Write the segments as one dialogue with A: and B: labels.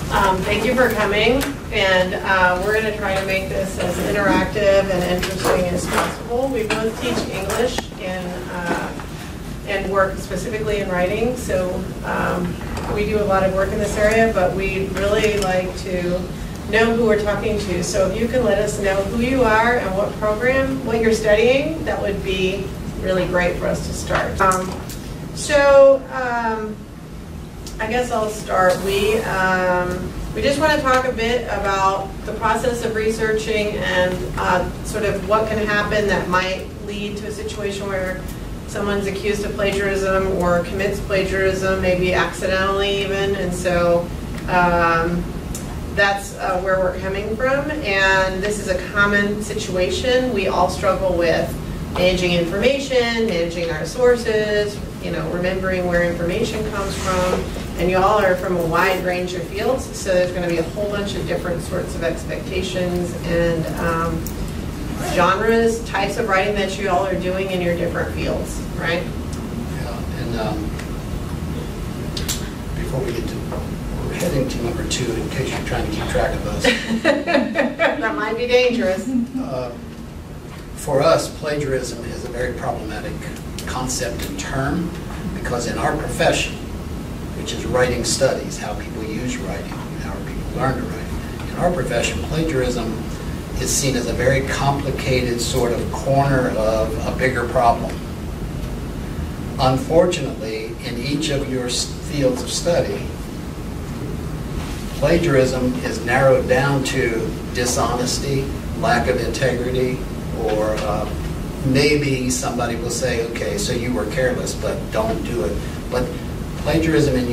A: Thank you for coming, and we're going to try to make this as interactive and interesting as possible. We both teach English and work specifically in writing, so we do a lot of work in this area, but we'd really like to know who we're talking to. So if you can let us know who you are and what program, what you're studying, that would be really great for us to start. I guess I'll start. We just want to talk a bit about the process of researching and sort of what can happen that might lead to a situation where someone's accused of plagiarism or commits plagiarism, maybe accidentally even, and so that's where we're coming from. And this is a common situation. We all struggle with managing information, managing our sources, remembering where information comes from, and you all are from a wide range of fields, so there's going to be a whole bunch of different sorts of expectations and genres, types of writing that you all are doing in your different fields, right?
B: Yeah, and before we get to, we're heading to number 2 in case you're trying to keep track of us.
A: That might be dangerous.
B: For us, plagiarism is a very problematic concept and term because in our profession, which is writing studies, how people use writing, how people learn to write, in our profession, plagiarism is seen as a very complicated sort of corner of a bigger problem. Unfortunately, in each of your fields of study, plagiarism is narrowed down to dishonesty, lack of integrity, or maybe somebody will say, okay, so you were careless, but don't do it. But plagiarism in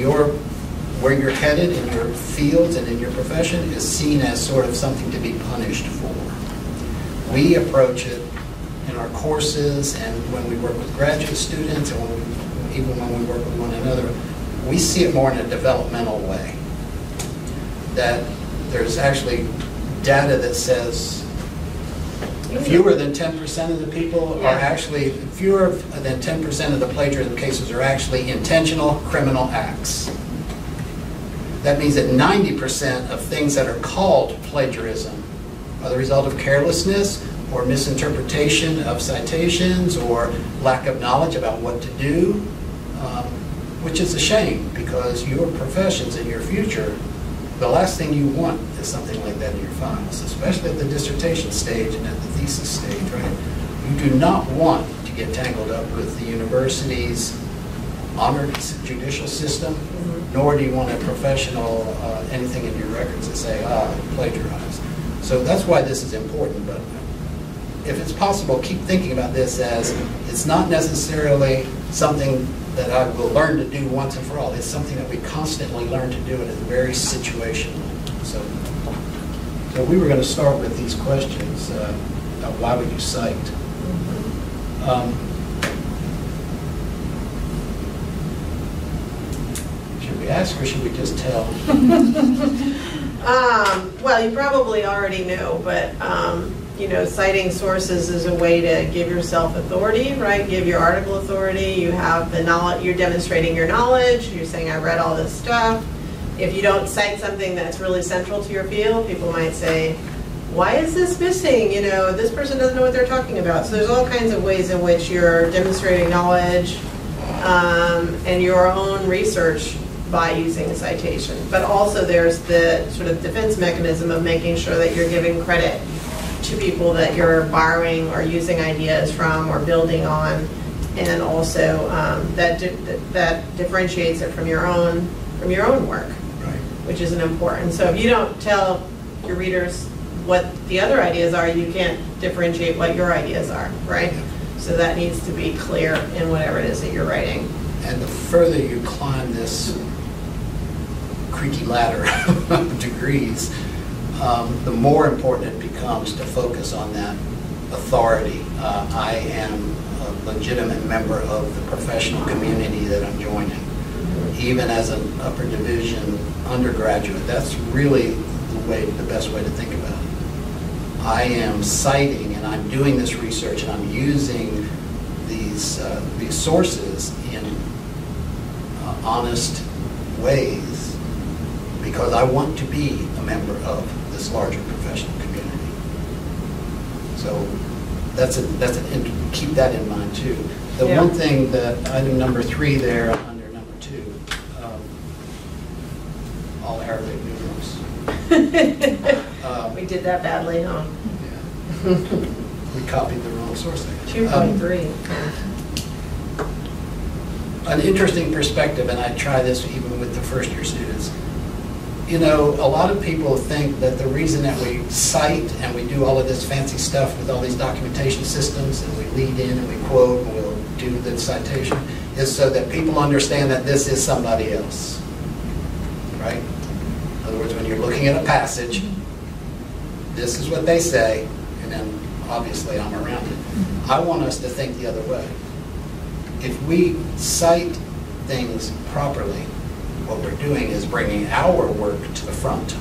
B: where you're headed in your fields and in your profession is seen as sort of something to be punished for. We approach it in our courses and when we work with graduate students and even when we work with one another, we see it more in a developmental way. That there's actually data that says fewer than 10% of the people are actually, fewer than 10% of the plagiarism cases are actually intentional criminal acts. That means that 90% of things that are called plagiarism are the result of carelessness or misinterpretation of citations or lack of knowledge about what to do, which is a shame because your professions and your future, the last thing you want is something like that in your files, especially at the dissertation stage and at the thesis stage, right? You do not want to get tangled up with the university's honored judicial system, nor do you want a professional, anything in your records that say, plagiarized. So that's why this is important, but if it's possible, keep thinking about this as it's not necessarily something that I will learn to do once and for all. It's something that we constantly learn to do, and it's very situational. So we were going to start with these questions. Why would you cite? Should we ask or should we just tell?
A: Well, you probably already know, but citing sources is a way to give yourself authority, right? Give your article authority. You have the knowledge, you're demonstrating your knowledge. You're saying, I read all this stuff. If you don't cite something that's really central to your field, people might say, why is this missing? This person doesn't know what they're talking about. So there's all kinds of ways in which you're demonstrating knowledge and your own research by using a citation. But also there's the sort of defense mechanism of making sure that you're giving credit to people that you're borrowing or using ideas from or building on, and also that differentiates it from your own work,
B: right,
A: which is an important. So if you don't tell your readers what the other ideas are, you can't differentiate what your ideas are, right? So that needs to be clear in whatever it is that you're writing.
B: And the further you climb this creaky ladder of degrees, the more important it becomes to focus on that authority. I am a legitimate member of the professional community that I'm joining. Even as an upper division undergraduate, that's really the best way to think about it. I am citing and I'm doing this research and I'm using these sources in honest ways because I want to be a member of this larger professional community. So keep that in mind too. The one thing that item number 3 there under number 2, all Arabic numerals.
A: We did that badly, huh?
B: Yeah. We copied the wrong source.
A: 2.3.
B: An interesting perspective, and I try this even with the first year students. You know, a lot of people think that the reason that we cite and we do all of this fancy stuff with all these documentation systems and we lead in and we quote and we'll do the citation is so that people understand that this is somebody else, right? In other words, when you're looking at a passage, this is what they say, and then obviously I'm around it. I want us to think the other way. If we cite things properly, what we're doing is bringing our work to the front,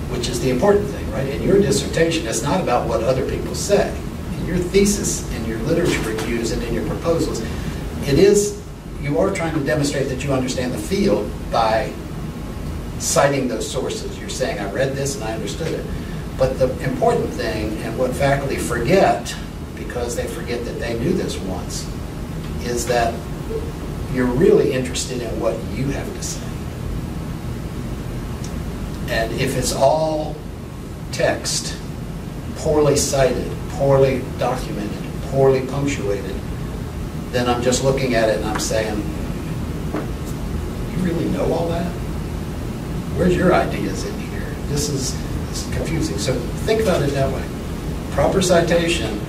B: which is the important thing, right? In your dissertation, it's not about what other people say. In your thesis, in your literature reviews, and in your proposals, you are trying to demonstrate that you understand the field by citing those sources. You're saying, I read this and I understood it. But the important thing, and what faculty forget, because they forget that they knew this once, is that you're really interested in what you have to say. And if it's all text, poorly cited, poorly documented, poorly punctuated, then I'm just looking at it and I'm saying, you really know all that? Where's your ideas in here? This is confusing. So think about it that way. Proper citation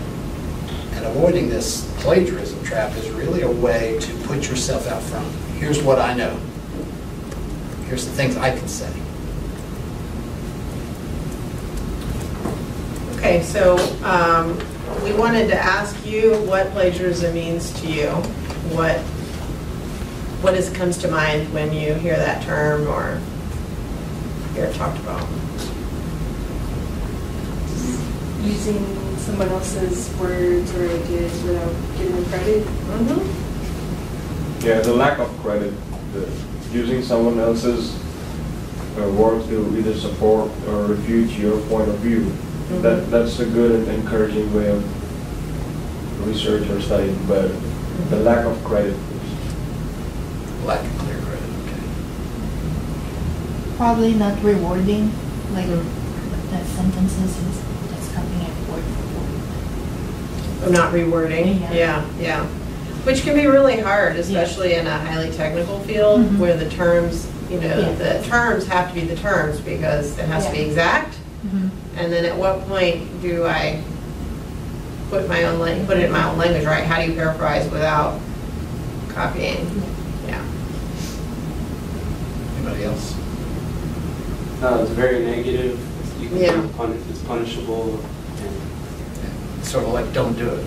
B: and avoiding this plagiarism trap is really a way to put yourself out front. Here's what I know. Here's the things I can say.
A: Okay, so we wanted to ask you what plagiarism means to you. What comes to mind when you hear that term or hear it talked about?
C: Using someone else's words or ideas without giving them credit.
A: Mm-hmm.
D: Yeah, the lack of credit, using someone else's work to either support or refute your point of view. Mm-hmm. That's a good and encouraging way of research or studying, but the lack of credit.
B: Lack of clear credit, okay.
E: Probably not rewarding, like that sentences is just copying it word for word.
A: Not rewording,
E: Yeah.
A: yeah. Which can be really hard, especially in a highly technical field where the terms, the terms have to be the terms because it has to be exact. And then at what point do I put it in my own language, right? How do you paraphrase without copying? Yeah.
B: Anybody else?
F: It's very negative. You can it's punishable. And
B: Sort of like, don't do it.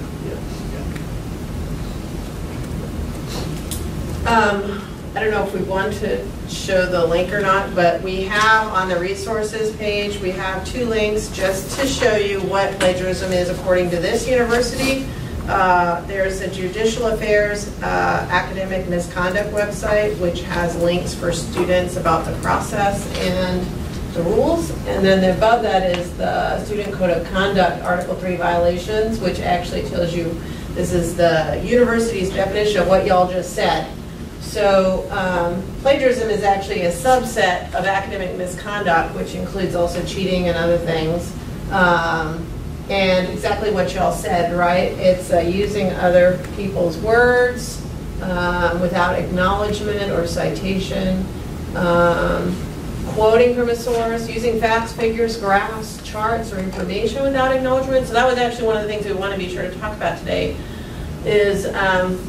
A: I don't know if we want to show the link or not, but we have on the resources page, we have 2 links just to show you what plagiarism is according to this university. There's a Judicial Affairs Academic Misconduct website, which has links for students about the process and the rules. And then above that is the Student Code of Conduct Article 3 violations, which actually tells you this is the university's definition of what y'all just said. So plagiarism is actually a subset of academic misconduct, which includes also cheating and other things. And exactly what y'all said, right? It's using other people's words without acknowledgement or citation, quoting from a source, using facts, figures, graphs, charts, or information without acknowledgement. So that was actually one of the things we want to be sure to talk about today. Is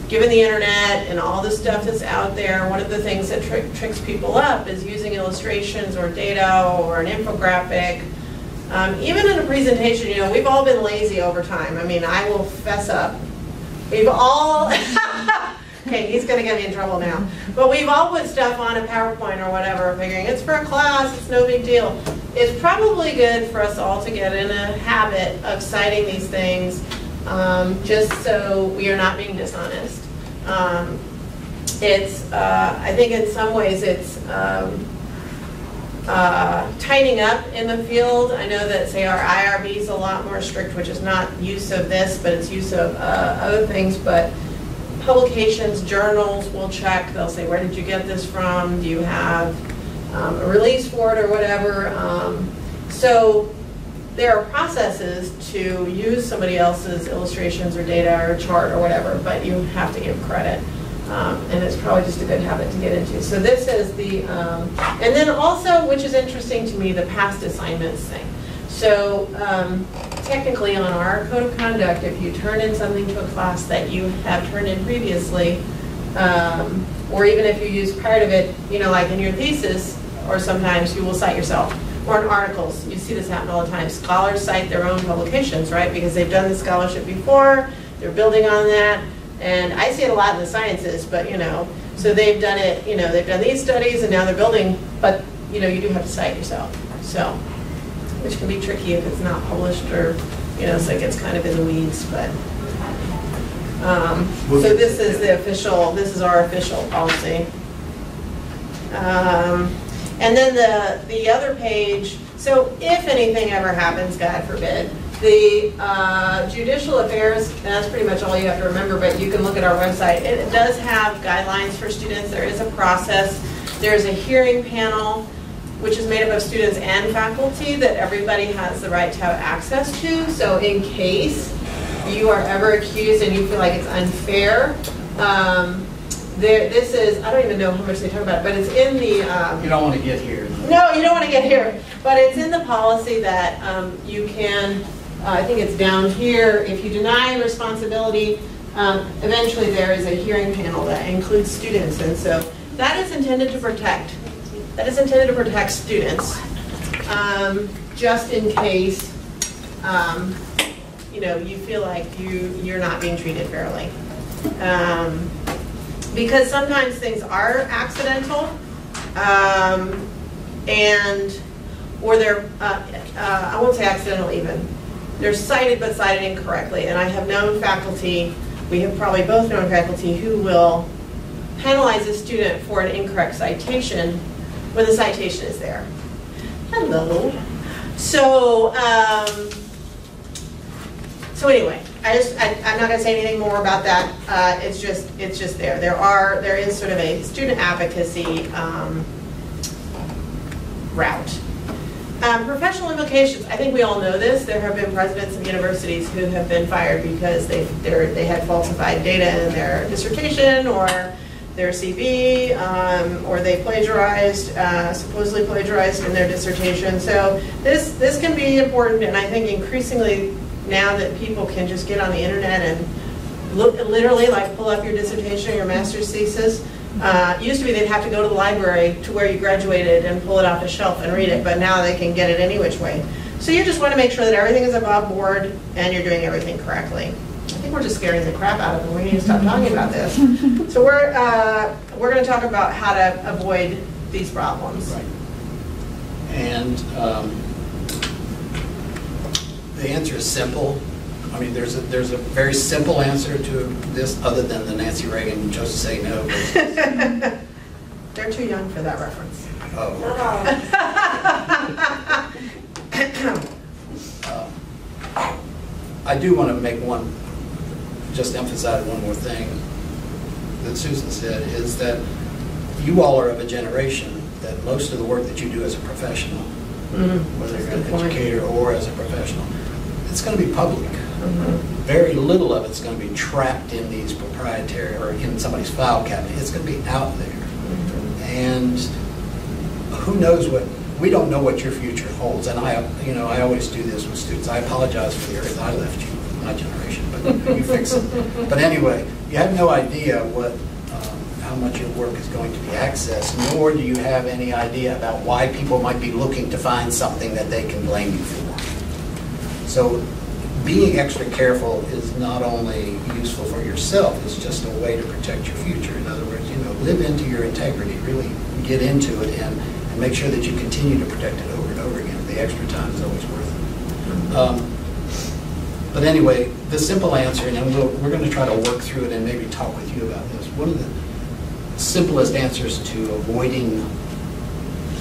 A: given the internet and all the stuff that's out there, one of the things that tricks people up is using illustrations or data or an infographic. Even in a presentation, we've all been lazy over time. I mean, I will fess up. We've all, okay, he's going to get me in trouble now. But we've all put stuff on a PowerPoint or whatever, figuring it's for a class, it's no big deal. It's probably good for us all to get in a habit of citing these things. Just so we are not being dishonest. I think in some ways it's tightening up in the field. I know that, say, our IRB is a lot more strict, which is not use of this, but it's use of other things. But publications, journals will check. They'll say, where did you get this from? Do you have a release for it or whatever? So there are processes to use somebody else's illustrations or data or chart or whatever, but you have to give credit. And it's probably just a good habit to get into. So this is the, and then also, which is interesting to me, the past assignments thing. So technically on our code of conduct, if you turn in something to a class that you have turned in previously, or even if you use part of it, you know, like in your thesis, or sometimes you will cite yourself, or in articles. You see this happen all the time. Scholars cite their own publications, right? Because they've done the scholarship before, they're building on that. And I see it a lot in the sciences, but, you know, so they've done it, you know, they've done these studies and now they're building, but, you know, you do have to cite yourself. So, which can be tricky if it's not published or, you know, so it gets kind of in the weeds, but. So this is the official, this is our official policy. And then the other page, so if anything ever happens, God forbid, the judicial affairs, and that's pretty much all you have to remember, but you can look at our website. It does have guidelines for students. There is a process. There's a hearing panel, which is made up of students and faculty that everybody has the right to have access to. So in case you are ever accused and you feel like it's unfair, this is, I don't even know how much they talk about it, but it's in the...
B: You don't want to get here.
A: No, you don't want to get here. But it's in the policy that you can, I think it's down here, if you deny responsibility, eventually there is a hearing panel that includes students. And so that is intended to protect. That is intended to protect students, just in case, you know, you feel like you're not being treated fairly. Because sometimes things are accidental, or they're, I won't say accidental even, they're cited but cited incorrectly. And I have known faculty, we have probably both known faculty who will penalize a student for an incorrect citation when the citation is there. Hello. So, so anyway, I'm not going to say anything more about that. It's just there. There is sort of a student advocacy route. Professional implications. I think we all know this. There have been presidents of universities who have been fired because they had falsified data in their dissertation or their CV, or they plagiarized, supposedly plagiarized in their dissertation. So this can be important, and I think increasingly now that people can just get on the internet and literally like pull up your dissertation or your master's thesis. Used to be they'd have to go to the library to where you graduated and pull it off the shelf and read it, but now they can get it any which way. So you just want to make sure that everything is above board and you're doing everything correctly. I think we're just scaring the crap out of them. We need to stop talking about this. So we're going to talk about how to avoid these problems.
B: Right. And the answer is simple. I mean, there's a very simple answer to this, other than the Nancy Reagan just say no.
A: They're too young for that reference.
B: Oh. I do want to just emphasize one more thing that Susan said, is that you all are of a generation that most of the work that you do as a professional, whether you're an educator or as a professional, it's going to be public. Very little of it's going to be trapped in these proprietary or in somebody's file cabinet. It's going to be out there. And who knows we don't know what your future holds. And I always do this with students. I apologize for the earth I left you, my generation, but you fix it. But anyway, you have no idea how much your work is going to be accessed, nor do you have any idea about why people might be looking to find something that they can blame you for. So being extra careful is not only useful for yourself, it's just a way to protect your future. In other words, live into your integrity, really get into it and make sure that you continue to protect it over and over again. The extra time is always worth it. But anyway, the simple answer, and we're going to try to work through it and maybe talk with you about this. One of the simplest answers to avoiding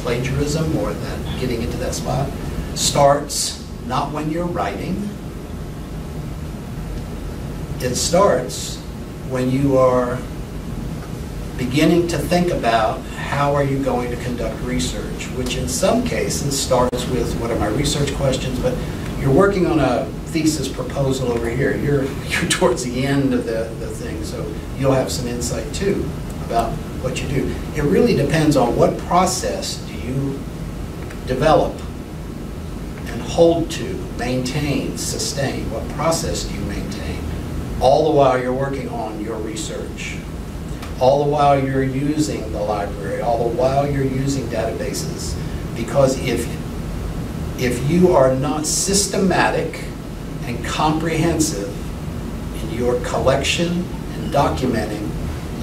B: plagiarism or that getting into that spot starts not when you're writing. It starts when you are beginning to think about how are you going to conduct research, which in some cases starts with what are my research questions, but you're working on a thesis proposal over here. You're towards the end of the thing, so you'll have some insight too about what you do. It really depends on what process do you develop and hold to, maintain, sustain. What process do you maintain? All the while you're working on your research. All the while you're using the library. All the while you're using databases. Because if you are not systematic and comprehensive in your collection and documenting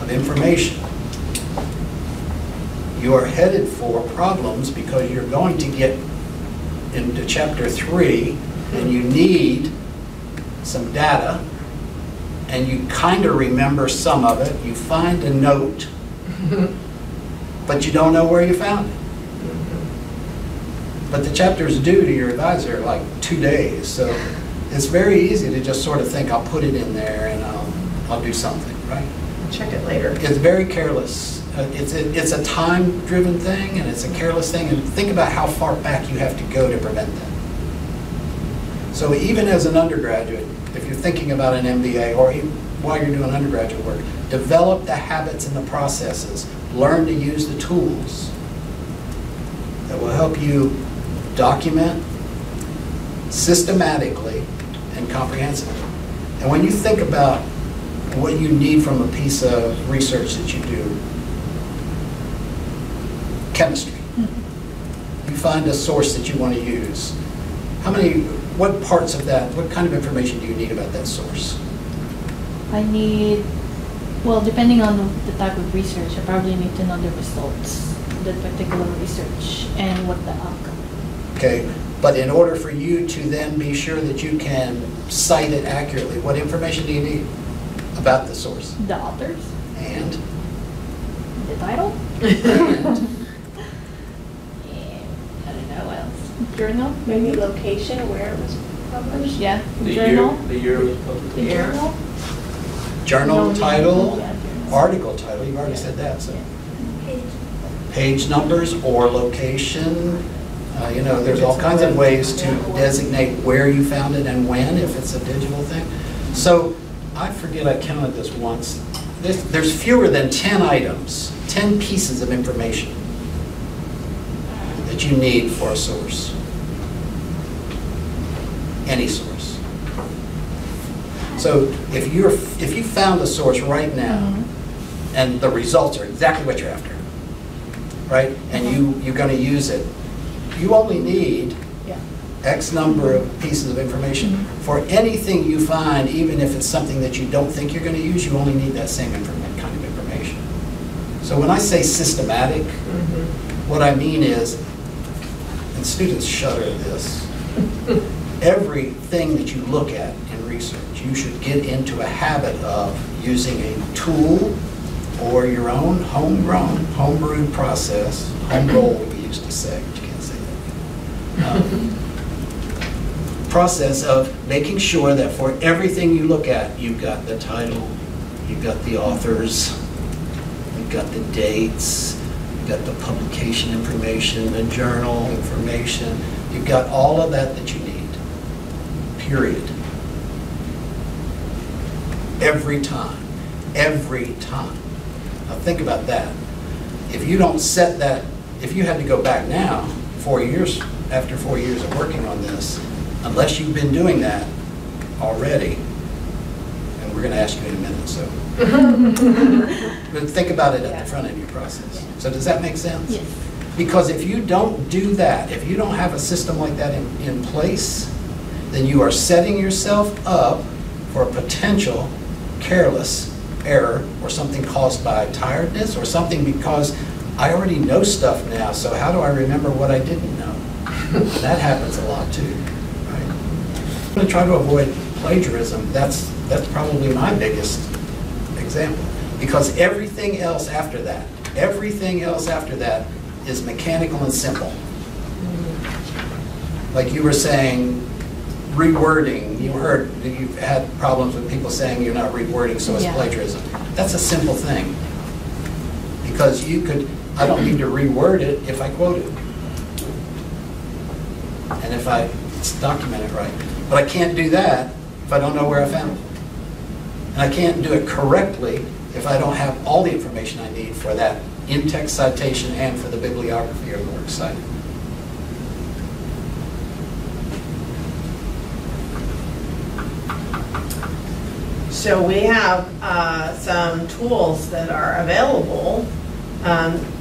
B: of information, you are headed for problems because you're going to get into chapter 3 and you need some data and you kind of remember some of it. You find a note, but you don't know where you found it. But the chapter is due to your advisor like 2 days, so it's very easy to just sort of think, I'll put it in there and I'll do something, right?
A: Check it later.
B: It's very careless. It's a time-driven thing, and it's a careless thing, and think about how far back you have to go to prevent that. So even as an undergraduate, if you're thinking about an MBA, or even while you're doing undergraduate work, develop the habits and the processes. Learn to use the tools that will help you document systematically and comprehensively. And when you think about what you need from a piece of research that you do, chemistry, you find a source that you want to use. What parts of that, what kind of information do you need about that source?
E: I need, well, depending on the type of research, I probably need to know the results of the particular research and what the outcome.
B: Okay, but in order for you to then be sure that you can cite it accurately, what information do you need about the source?
E: The authors.
B: And?
E: The title.
B: And?
E: I don't know what else. Journal.
C: Maybe location, where it was published?
E: Yeah.
F: The
E: Journal.
F: year it was published.
E: The
A: year.
E: journal.
B: Journal
E: No,
B: title,
E: yeah, journal.
B: article title, you've already said that, so.
E: Yeah.
B: Page numbers or location. You know, there's all kinds of ways to designate where you found it and when, if it's a digital thing. So, I forget I counted this once. There's fewer than 10 items, 10 pieces of information that you need for a source. Any source. So, if you found a source right now, and the results are exactly what you're after, right? And you're going to use it, you only need X number of pieces of information. For anything you find, even if it's something that you don't think you're going to use, you only need that same kind of information. So when I say systematic, what I mean is, and students shudder at this, everything that you look at in research, you should get into a habit of using a tool or your own homegrown, homebrewed process, home-rolled we used to say, but you can't say that. Process of making sure that for everything you look at, you've got the title, you've got the authors, you've got the dates, you've got the publication information, the journal information, you've got all of that that you need, period. Every time, every time. Now think about that. If you don't set that, if you had to go back now, 4 years, after 4 years of working on this, unless you've been doing that already, and we're going to ask you in a minute, so. But think about it at the front end of your process. So does that make sense?
E: Yes.
B: Because if you don't do that, if you don't have a system like that in place, then you are setting yourself up for a potential careless error or something caused by tiredness or something because I already know stuff now, so how do I remember what I didn't know? That happens a lot too. I'm going to try to avoid plagiarism. That's probably my biggest example. Because everything else after that is mechanical and simple. Like you were saying, rewording. You've had problems with people saying you're not rewording, so it's plagiarism. That's a simple thing. Because I don't need to reword it if I quote it. And if I document it right. But I can't do that if I don't know where I found it. And I can't do it correctly if I don't have all the information I need for that in-text citation and for the bibliography of the work cited.
A: So we have some tools that are available.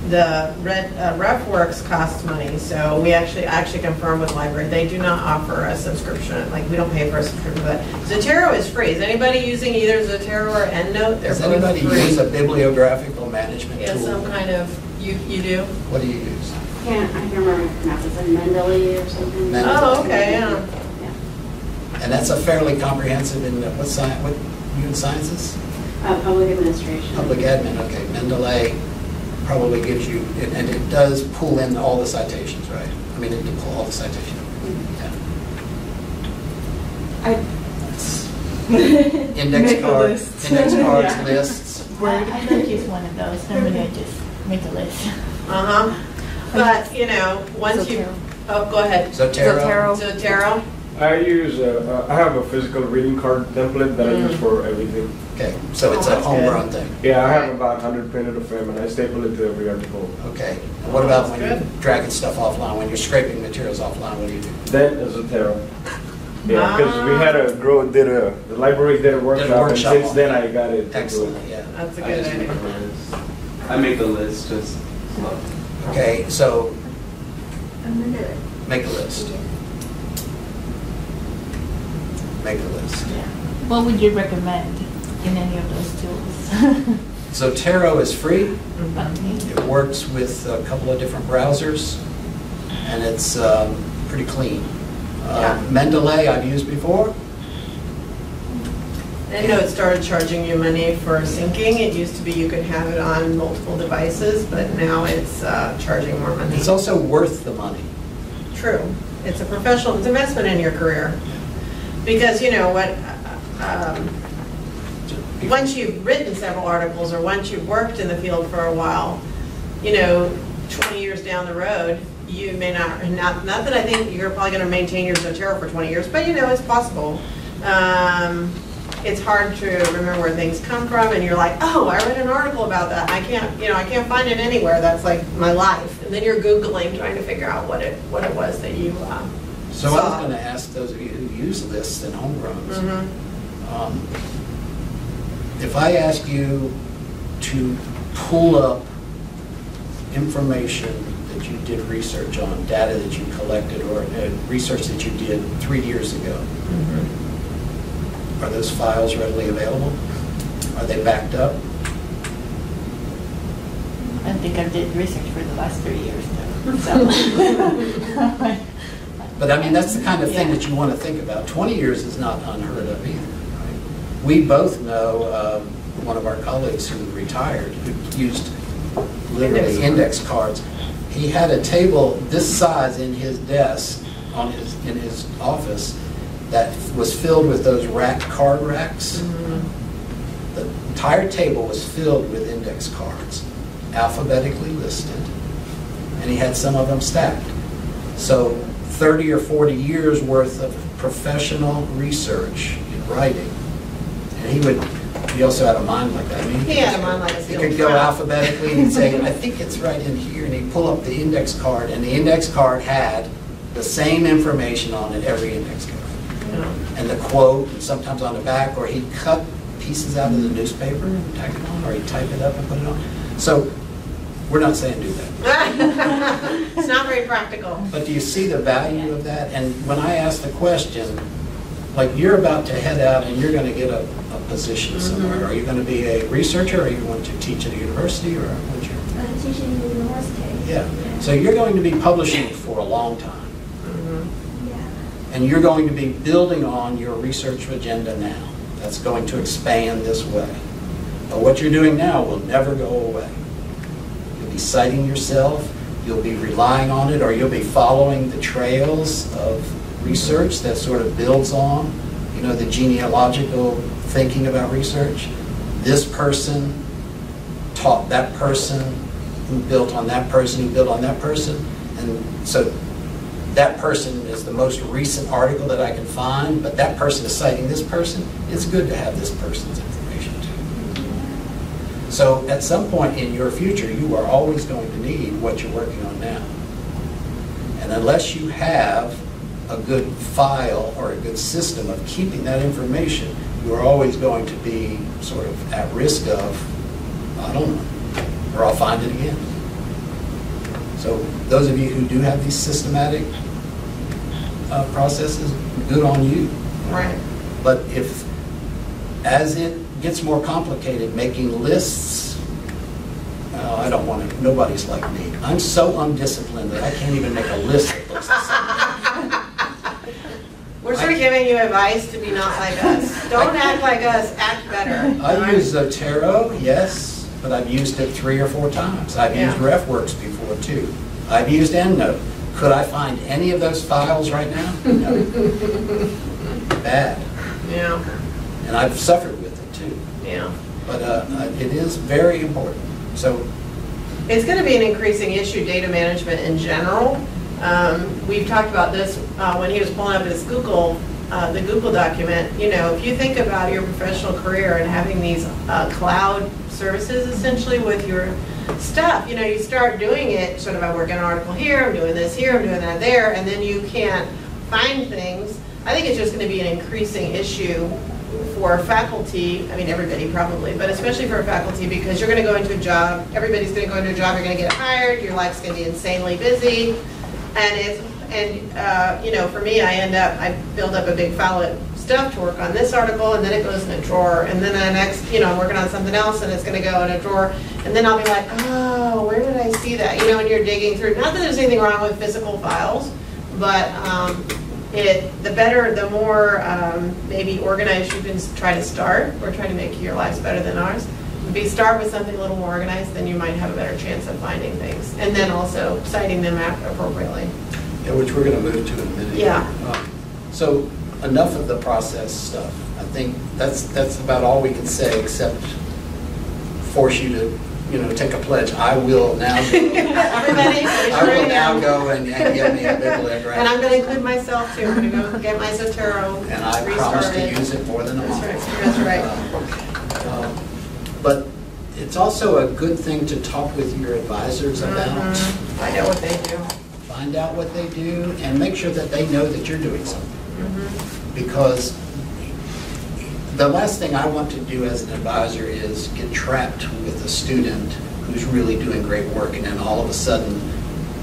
A: The RefWorks costs money, so we actually confirmed with the library they do not offer a subscription. Like we don't pay for a subscription for that. Zotero is free. Is anybody using either Zotero or EndNote?
B: Does anybody use a bibliographical management tool?
A: Yeah, some kind of. You do.
B: What do you use?
G: I can't remember how to pronounce it. It's like Mendeley or something.
B: Mendeley.
A: Oh, okay, yeah.
B: And that's a fairly comprehensive in what you in sciences?
G: Public administration.
B: Public admin. Okay, Mendeley probably gives you, and it does pull in all the citations, right? I mean, it can pull all the citations. Yeah. Index cards, lists.
E: I don't use one of those. Normally I just make a list.
A: But once you, go ahead. Zotero.
D: I use, I have a physical reading card template that I use for everything.
B: Okay, so it's a homegrown thing.
D: Yeah, I have about 100 printed of them, and I staple it to every article.
B: Okay. And what about when you're dragging stuff offline, when you're scraping materials offline, what do you do?
D: Then it's Zotero. Yeah, because we had the library did a workshop, and since then I got it.
B: Excellent, yeah.
A: That's a good idea.
F: I make the list just slow.
B: Okay, so
G: I'm gonna do it.
B: make a list. Make a list.
E: What would you recommend in any of those tools?
B: Zotero is free.
E: Okay.
B: It works with a couple of different browsers, and it's pretty clean. Mendeley I've used before.
A: I know it started charging you money for syncing. It used to be you could have it on multiple devices, but now it's charging more money.
B: It's also worth the money.
A: True. It's a professional, it's investment in your career. Because once you've written several articles or once you've worked in the field for a while, 20 years down the road, you may not that I think you're probably going to maintain your Zotero for 20 years, but it's possible. It's hard to remember where things come from, and you're like, oh, I read an article about that. I can't find it anywhere. That's like my life. And then you're Googling trying to figure out what it was that you
B: So
A: saw.
B: I was going to ask those of you who use lists and homegrowns, if I ask you to pull up information that you did research on, data that you collected, or research that you did 3 years ago, are those files readily available? Are they backed up?
E: I think I did research for the last 3 years though. So.
B: But I mean, that's the kind of thing that you want to think about. 20 years is not unheard of either. Right? We both know one of our colleagues who retired, who used literally index cards. He had a table this size in his desk in his office that was filled with those card racks. The entire table was filled with index cards, alphabetically listed, and he had some of them stacked. So 30 or 40 years worth of professional research in writing. And he also had a mind like that. I mean,
A: He had a mind like a
B: he
A: steel
B: could go
A: trap.
B: alphabetically and he'd say, I think it's right in here, and he'd pull up the index card, and the index card had the same information on it, every index card. And the quote, and sometimes on the back, or he'd cut pieces out of the newspaper and tack it on, or he'd type it up and put it on. So we're not saying do that.
A: It's not very practical.
B: But do you see the value of that? And when I ask the question, like you're about to head out and you're going to get a position somewhere. Are you going to be a researcher, or are you going to teach at a university, or what's your...
G: I'm teaching in university.
B: Yeah. So you're going to be publishing for a long time.
G: Yeah.
B: And you're going to be building on your research agenda now. That's going to expand this way. But what you're doing now will never go away. You'll be citing yourself. you'll be relying on it, or you'll be following the trails of research that sort of builds on, the genealogical thinking about research. This person taught that person, who built on that person, who built on that person. And so that person is the most recent article that I can find, but that person is citing this person. It's good to have this person's information too. So at some point in your future, you are always going to need what you're working on now. And unless you have a good file or a good system of keeping that information, you are always going to be sort of at risk of, I don't know, or I'll find it again. So those of you who do have these systematic processes, good on you.
A: Right.
B: But if, as it gets more complicated, making lists, I don't want to, nobody's like me. I'm so undisciplined that I can't even make a list that looks the same.
A: We're sort of giving you advice to be not like us. Don't act like us, act better.
B: I use Zotero, yes, but I've used it 3 or 4 times. I've used RefWorks before too. I've used EndNote. Could I find any of those files right now? No. Bad.
A: Yeah.
B: And I've suffered with it too.
A: Yeah.
B: But it is very important. So
A: it's going to be an increasing issue, data management in general. We've talked about this when he was pulling up his Google, the Google document. If you think about your professional career and having these cloud services essentially with your stuff, you start doing it sort of, I work on an article here, I'm doing this here, I'm doing that there, and then you can't find things. I think it's just going to be an increasing issue for faculty, I mean everybody probably, but especially for faculty, because you're going to go into a job, everybody's going to go into a job, you're going to get hired, your life's going to be insanely busy, and for me, I build up a big file of stuff to work on this article, and then it goes in a drawer, and then the next, I'm working on something else, and it's going to go in a drawer, and then I'll be like, oh, where did I see that? And you're digging through. Not that there's anything wrong with physical files, but the more maybe organized you can try to start. We're trying to make your lives better than ours. If you start with something a little more organized, then you might have a better chance of finding things, and then also citing them appropriately.
B: Yeah, which we're going to move to in a minute.
A: Yeah.
B: So enough of the process stuff. I think that's about all we can say, except force you to take a pledge. I will now go.
A: Everybody,
B: I will now go and get me a bibliograph.
A: And I'm going to include myself too. I'm going to go get my Zotero.
B: And I promise to use it more than a month.
A: That's right.
B: But it's also a good thing to talk with your advisors about.
A: I know what they do.
B: Find out what they do and make sure that they know that you're doing something. Because the last thing I want to do as an advisor is get trapped with a student who's really doing great work, and then all of a sudden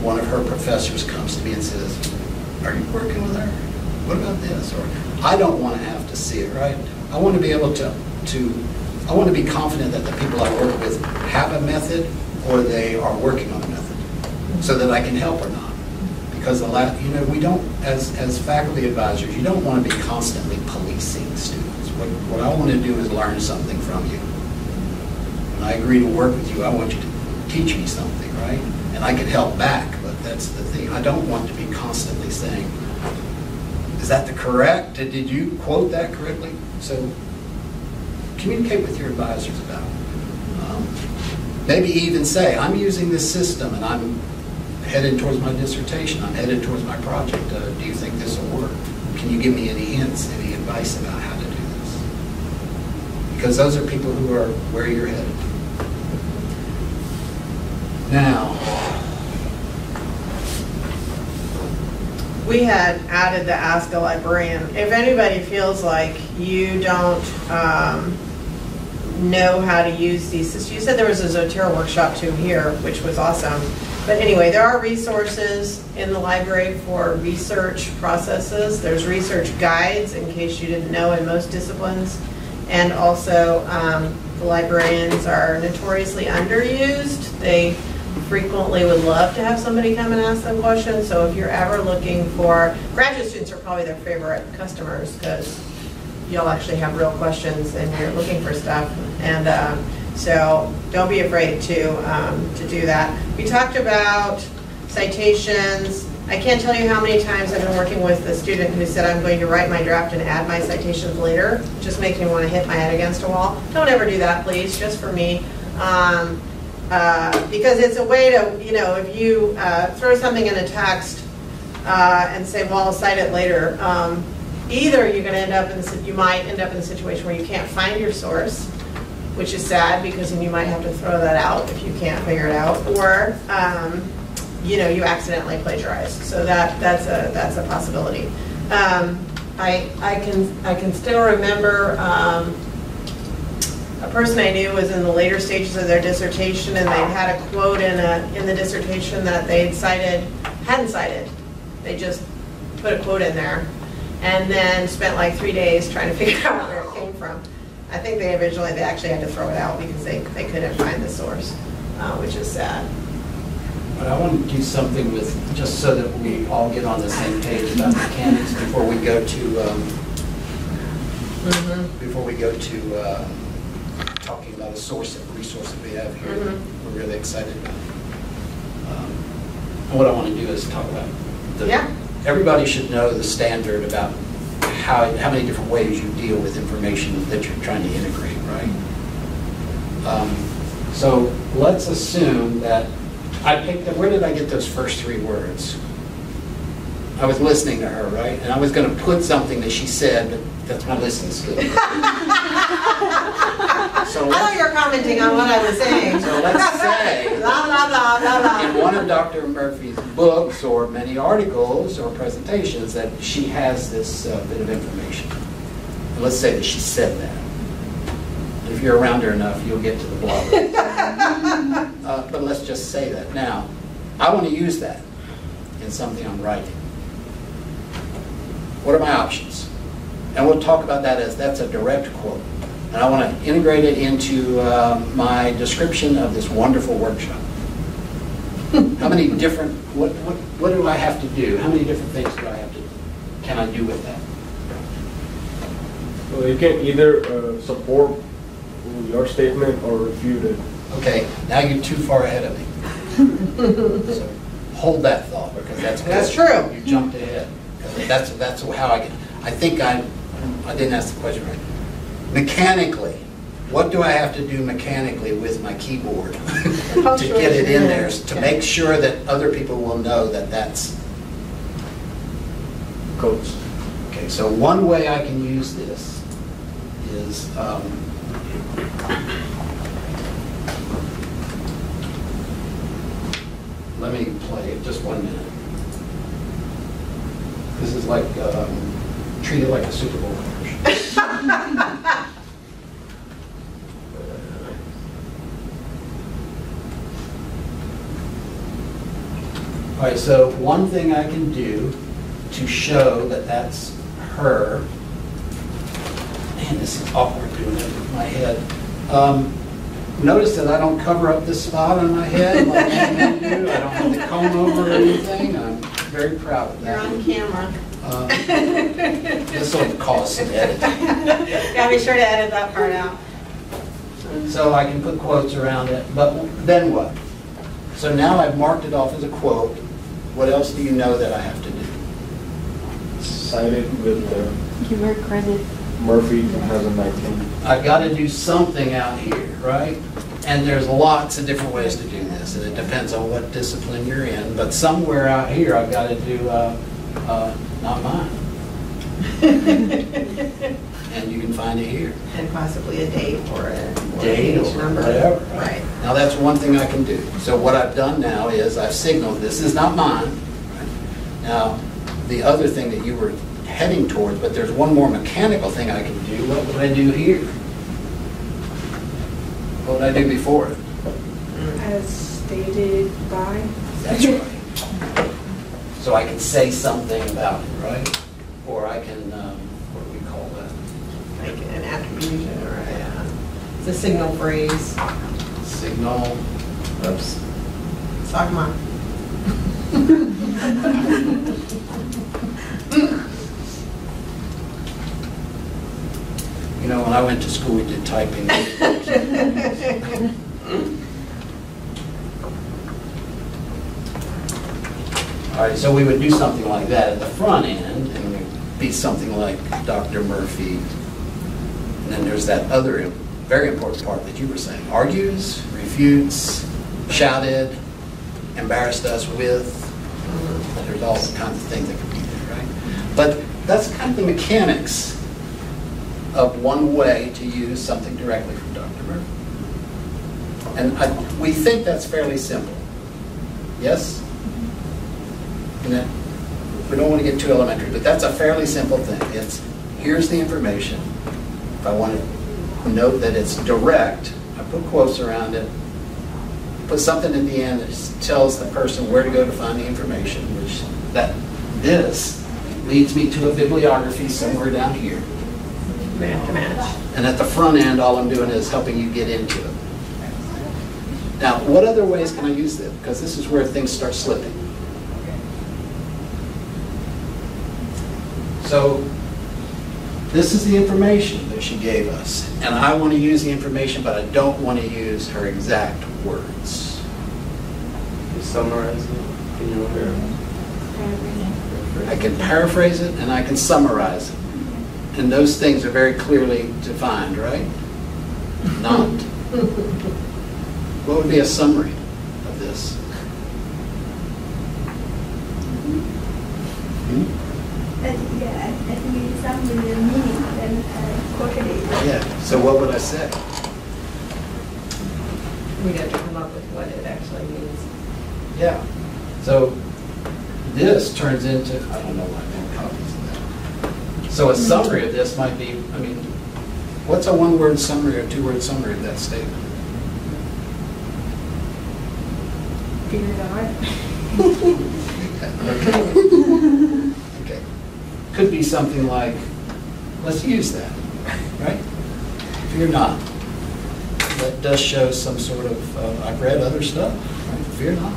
B: one of her professors comes to me and says, are you working with her? What about this? Or I don't want to have to see it, right? I want to be able to I want to be confident that the people I work with have a method, or they are working on a method, so that I can help or not. Because we don't, as faculty advisors, you don't want to be constantly policing students. What I want to do is learn something from you. When I agree to work with you, I want you to teach me something, right? And I can help back, but that's the thing. I don't want to be constantly saying, is that the correct? Did you quote that correctly? So communicate with your advisors about it. Maybe even say, I'm using this system and I'm headed towards my dissertation, I'm headed towards my project. Do you think this will work? Can you give me any hints, any advice about how to do this? Because those are people who are where you're headed. Now,
A: we had added the Ask a Librarian. If anybody feels like you don't know how to use these systems, you said there was a Zotero workshop too here, which was awesome. But anyway, there are resources in the library for research processes. There's research guides, in case you didn't know, in most disciplines. And also, the librarians are notoriously underused. They frequently would love to have somebody come and ask them questions. So if you're ever looking for, graduate students are probably their favorite customers, because you'll actually have real questions and you're looking for stuff. And so don't be afraid to do that. We talked about Citations, I can't tell you how many times I've been working with a student who said, I'm going to write my draft and add my citations later. Just makes me want to hit my head against a wall. Don't ever do that, please, just for me. Because it's a way to, you know, if you throw something in a text and say, well, I'll cite it later, either you're going to end up in, you might end up in a situation where you can't find your source, which is sad because then you might have to throw that out if you can't figure it out, or you know, you accidentally plagiarize. So that's a possibility. I can still remember a person I knew was in the later stages of their dissertation, and they had a quote in the dissertation that they'd hadn't cited. They just put a quote in there, and then spent like 3 days trying to figure out where it came from. I think they actually had to throw it out because they couldn't find the source, which is sad.
B: But I want to do something with, just so that we all get on the same page about mechanics before we go to talking about a resource that we have here that we're really excited about. And what I want to do is talk about everybody should know the standard about how many different ways you deal with information that you're trying to integrate, right? So let's assume that I picked up, where did I get those first 3 words? I was listening to her, right? And I was going to put something that she said, but that's my listening skill. So
A: I know you're commenting on what I was saying.
B: So let's say,
A: blah, blah, blah, blah, blah.
B: in one of Dr. Murphy's books or many articles or presentations that she has this bit of information. And let's say that she said that. If you're around her enough, you'll get to the blog. But let's just say that. Now, I want to use that in something I'm writing. What are my options? And we'll talk about that as that's a direct quote. And I want to integrate it into my description of this wonderful workshop. How many different, what do I have to do? How many different things can I do with that?
D: Well, you can either support your statement or refute it.
B: Okay, now you're too far ahead of me. So hold that thought, because that's
A: true.
B: You jumped ahead. That's how I think I didn't ask the question right. Mechanically, what do I have to do mechanically with my keyboard to get it in there, to make sure that other people will know that that's
D: Codes.
B: Okay, so one way I can use this is let me play it just 1 minute. This is like treat it like a Super Bowl commercial. All right, so one thing I can do to show that that's her, and this is awkward doing it with my head. Notice that I don't cover up this spot on my head like men do. I don't have the comb over or anything. I'm very proud of that.
A: You're on camera.
B: This will cause some editing.
A: Gotta be sure to edit that part out.
B: So I can put quotes around it, but then what? So now I've marked it off as a quote. What else do you know that I have to do?
D: Cite it with
E: Give her credit.
D: Murphy 2019.
B: I've got to do something out here, right? And there's lots of different ways to do this, and it depends on what discipline you're in. But somewhere out here, I've got to do not mine. And you can find it here.
A: And possibly a date or a
B: Date
A: page
B: or
A: number.
B: whatever.
A: Right.
B: Now that's one thing I can do. So what I've done now is I've signaled this is not mine. Right? Now the other thing that you were heading towards, but there's one more mechanical thing I can do. What would I do here? What would I do before it?
C: As stated by.
B: That's right. So I can say something about it, right? Or I can, what do we call that?
A: Like an attribution or it's a signal phrase.
B: Signal.
A: Oops. Sorry, Mom.
B: You know, when I went to school, we did typing. All right, so we would do something like that at the front end, and it would be something like Dr. Murphy. And then there's that other very important part that you were saying. Argues, refutes, shouted, embarrassed us with. There's all kinds of things that could be there, right? But that's kind of the mechanics of one way to use something directly from Dr. Murphy. And we think that's fairly simple. Yes? And then, we don't want to get too elementary, but that's a fairly simple thing. It's, here's the information. If I want to note that it's direct, I put quotes around it, put something at the end that tells the person where to go to find the information, which this leads me to a bibliography somewhere down here.
A: Match.
B: And at the front end, all I'm doing is helping you get into it. Now, what other ways can I use this? Because this is where things start slipping. So, this is the information that she gave us. And I want to use the information, but I don't want to use her exact words.
F: You summarize it? Can you
B: I can paraphrase it and I can summarize it. And those things are very clearly defined, right? Not. What would be a summary of this?
H: I think it's something with the meaning and quoted it.
B: Yeah, so what would I say?
A: We have to come up with what it actually means.
B: Yeah. So this turns into, I don't know why I made copies of that. So a summary of this might be, I mean, what's a one-word summary or two-word summary of that statement?
C: Figure it out.
B: Okay. Could be something like, let's use that, right? Fear not. That does show some sort of, I've read other stuff, right? Fear not.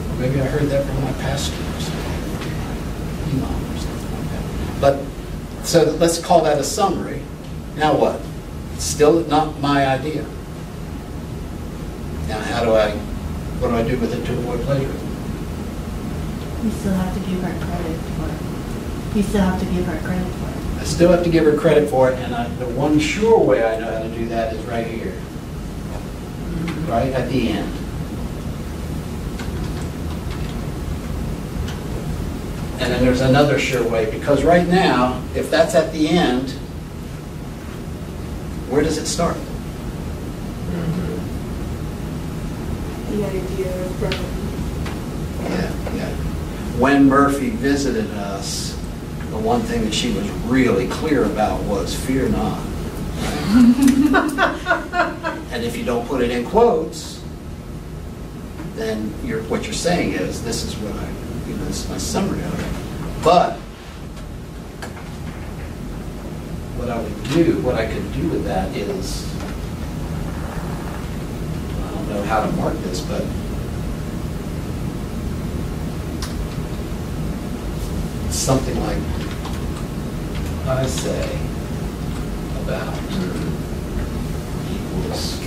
B: Or maybe I heard that from my pastor or something, imam or something like that. But, so let's call that a summary. Now what? It's still not my idea. Now what do I do with it to avoid plagiarism?
E: We still have to give her credit for it. We still have to give her credit for it.
B: I still have to give her credit for it, and the one sure way I know how to do that is right here. Right at the end. And then there's another sure way, because right now, if that's at the end, where does it start?
C: The idea from
B: Yeah. When Murphy visited us, the one thing that she was really clear about was fear not. And if you don't put it in quotes, then what you're saying is, this is what this is my summary of it. But what I could do with that is, I don't know how to mark this, but something like I say about equals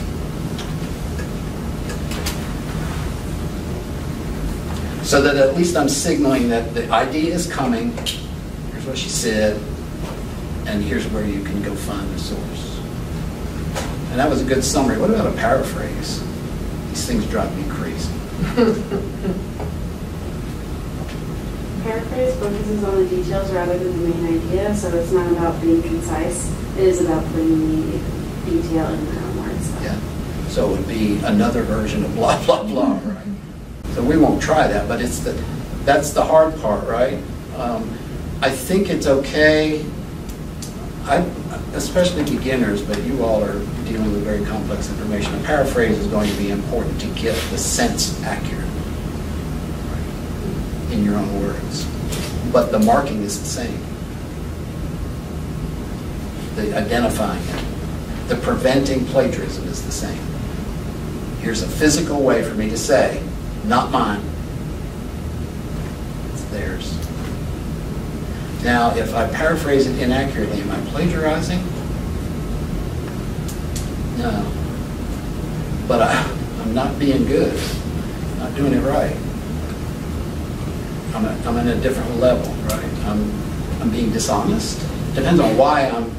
B: so that at least I'm signaling that the idea is coming. Here's what she said, and here's where you can go find the source. And that was a good summary. What about a paraphrase? These things drive me crazy.
G: Paraphrase focuses on the details rather than the main idea, so it's not about being concise. It is about putting the detail in their own words.
B: Yeah. So it would be another version of blah, blah, blah, right? So we won't try that, but that's the hard part, right? I think it's okay, especially beginners, but you all are dealing with very complex information. A paraphrase is going to be important to get the sense accurate in your own words. But the marking is the same. The identifying it. The preventing plagiarism is the same. Here's a physical way for me to say, not mine. It's theirs. Now, if I paraphrase it inaccurately, am I plagiarizing? No. But I'm not being good. Not doing it right. I'm in a different level, right? I'm being dishonest. Depends on why I'm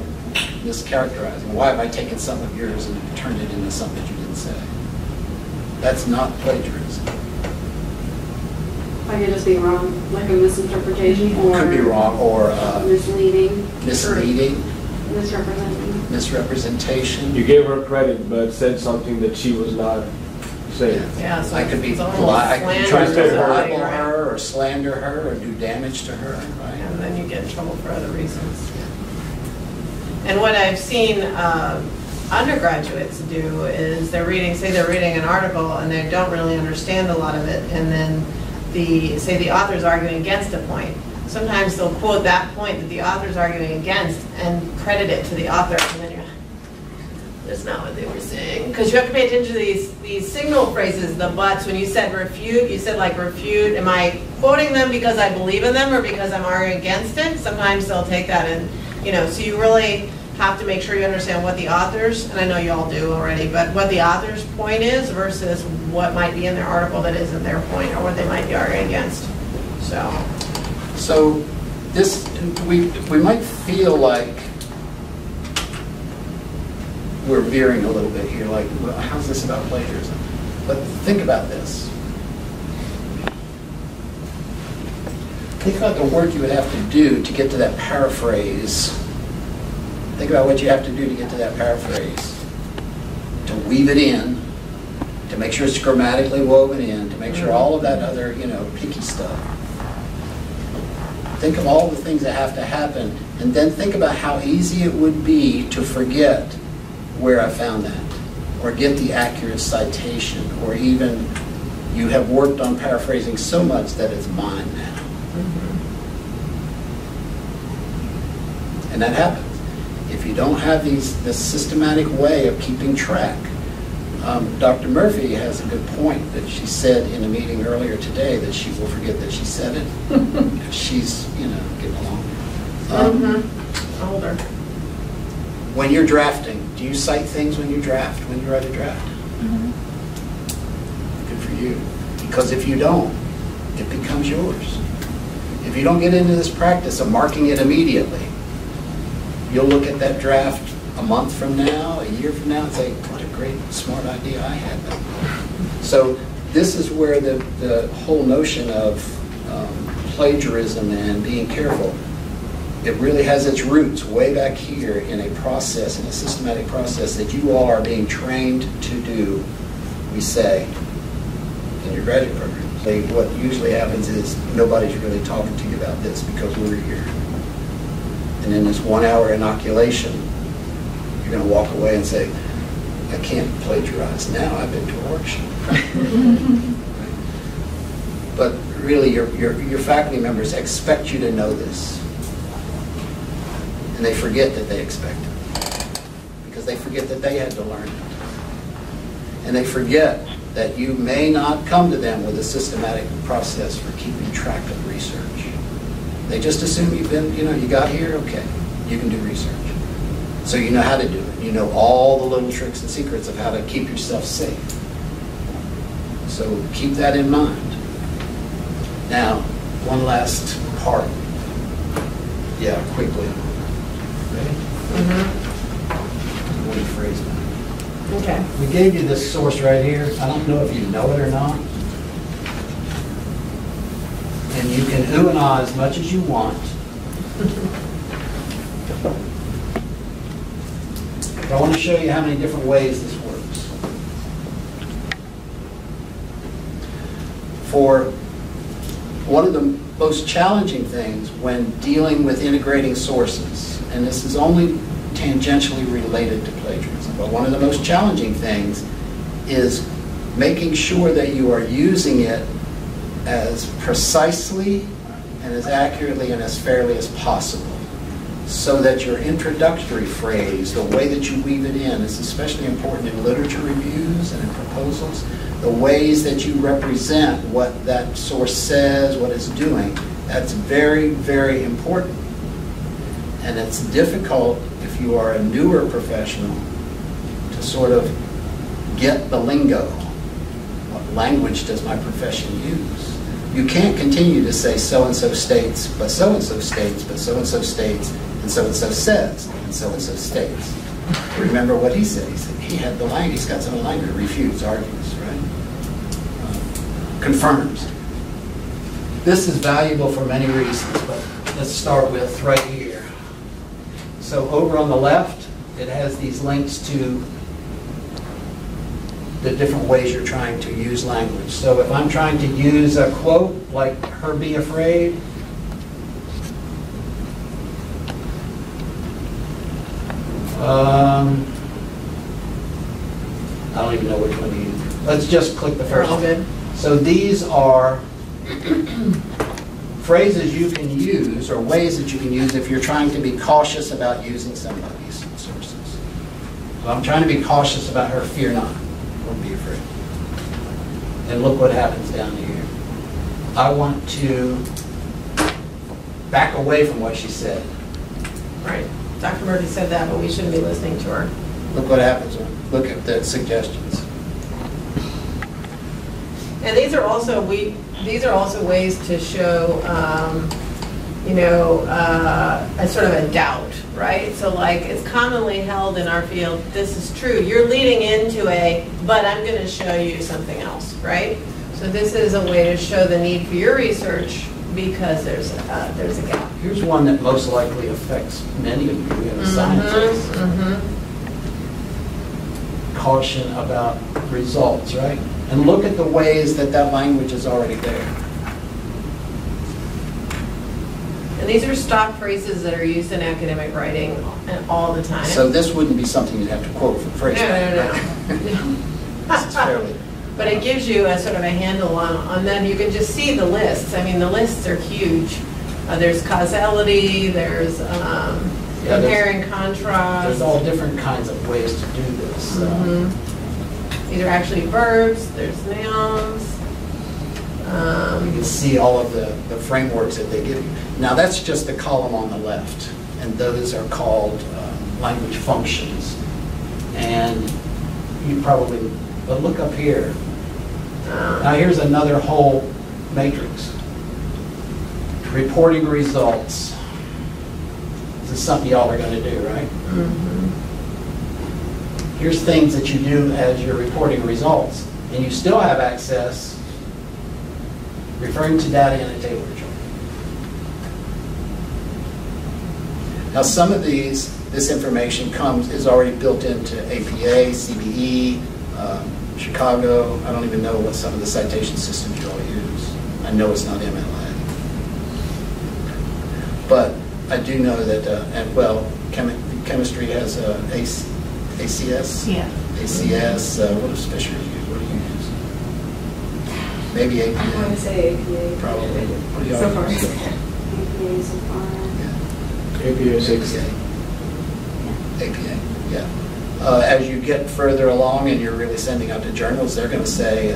B: mischaracterizing. Why have I taken some of yours and turned it into something that you didn't say? That's not plagiarism.
G: I could just be wrong, like a misinterpretation or...
B: Could be wrong, or
G: misleading.
B: misleading,
G: Misrepresenting.
B: misrepresentation.
D: You gave her credit, but said something that she was not saying.
A: Yeah, so
B: I could be
A: it's almost
B: I could be trying to
A: slander or
B: libel
A: something,
B: her or slander her or do damage to her, right?
A: And then you get in trouble for other reasons. And what I've seen undergraduates do is they're reading an article and they don't really understand a lot of it, and then say the author's arguing against a point. Sometimes they'll quote that point that the author's arguing against and credit it to the author, and then you're, that's not what they were saying. Because you have to pay attention to these signal phrases, the buts. When you said refute, you said like refute. Am I quoting them because I believe in them or because I'm arguing against it? Sometimes they'll take that and, so you really have to make sure you understand what the author's, and I know you all do already, but what the author's point is versus what might be in their article that isn't their point or what they might be arguing against.
B: So this, we might feel like we're veering a little bit here, like, well, how's this about plagiarism? But think about this. Think about the work you would have to do to get to that paraphrase. Think about what you have to do to get to that paraphrase. To weave it in, to make sure it's grammatically woven in, to make sure all of that other, picky stuff. Think of all the things that have to happen, and then think about how easy it would be to forget where I found that, or get the accurate citation, or even you have worked on paraphrasing so much that it's mine now. And that happens. If you don't have this systematic way of keeping track. Dr. Murphy has a good point that she said in a meeting earlier today that she will forget that she said it. If she's, getting along.
A: Older.
B: When you're drafting, do you cite things when you draft, when you write a draft? Good for you. Because if you don't, it becomes yours. If you don't get into this practice of marking it immediately, you'll look at that draft a month from now, a year from now, and say, what a great, smart idea I had. So this is where the whole notion of plagiarism and being careful, it really has its roots way back here in a process, in a systematic process that you all are being trained to do, we say, in your graduate program. What usually happens is nobody's really talking to you about this because we're here. And in this 1 hour inoculation, you're going to walk away and say, I can't plagiarize now, I've been to a workshop. But really, your faculty members expect you to know this. And they forget that they expect it. Because they forget that they had to learn it. And they forget that you may not come to them with a systematic process for keeping track of research. They just assume you've been, you got here, okay, you can do research. So you know how to do it. You know all the little tricks and secrets of how to keep yourself safe. So keep that in mind. Now, one last part. Yeah, quickly. Ready? I'm going to phrase that.
A: Okay.
B: We gave you this source right here. I don't know if you know it or not. And you can ooh and ah as much as you want. But I want to show you how many different ways this works. For one of the most challenging things when dealing with integrating sources, and this is only tangentially related to plagiarism, but one of the most challenging things is making sure that you are using it as precisely and as accurately and as fairly as possible, so that your introductory phrase, the way that you weave it in, is especially important in literature reviews and in proposals. The ways that you represent what that source says, what it's doing, that's very, very important. And it's difficult if you are a newer professional to sort of get the lingo. What language does my profession use? You can't continue to say so-and-so states, but so-and-so states, but so-and-so states, and so-and-so says, and so-and-so states. Remember what he said. He said he had the line, he's got some language, refutes, argues, right? Confirms. This is valuable for many reasons, but let's start with right here. So over on the left, it has these links to the different ways you're trying to use language. So if I'm trying to use a quote like "her be afraid," I don't even know which one to use. Let's just click the first one. So these are phrases you can use, or ways that you can use if you're trying to be cautious about using somebody's sources. So I'm trying to be cautious about her, fear not, or be afraid. And look what happens down here. I want to back away from what she said.
A: Right. Dr. Murphy said that, but we shouldn't be listening to her.
B: Look what happens. Look at the suggestions.
A: And these are also ways to show, a sort of a doubt, right? So like it's commonly held in our field, this is true. You're leading into but I'm going to show you something else, right? So this is a way to show the need for your research because there's a gap.
B: Here's one that most likely affects many of you in the sciences. Caution about results, right? And look at the ways that language is already there.
A: And these are stock phrases that are used in academic writing all the time.
B: So this wouldn't be something you'd have to quote from phrase.
A: No.
B: This is fairly.
A: But it gives you a sort of a handle on them. You can just see the lists. I mean, the lists are huge. There's causality, there's compare and contrast.
B: There's all different kinds of ways to do this.
A: These are actually verbs, there's nouns.
B: You can see all of the frameworks that they give you. Now that's just the column on the left, and those are called language functions. And you probably, but look up here. Now here's another whole matrix. Reporting results. This is something y'all are going to do, right? Here's things that you do as you're reporting results, and you still have access referring to data in a table chart. Now some of this information is already built into APA, CBE, Chicago. I don't even know what some of the citation systems you all use. I know it's not MLA. But I do know that, chemistry has ACS? Yeah. ACS, what does Fisher use? What do you use? Maybe APA?
C: I want to say APA.
B: Probably. What do y'all
C: So far.
B: use?
G: APA so far.
D: APA 6.
B: APA, yeah. As you get further along and you're really sending out to journals, they're going to say,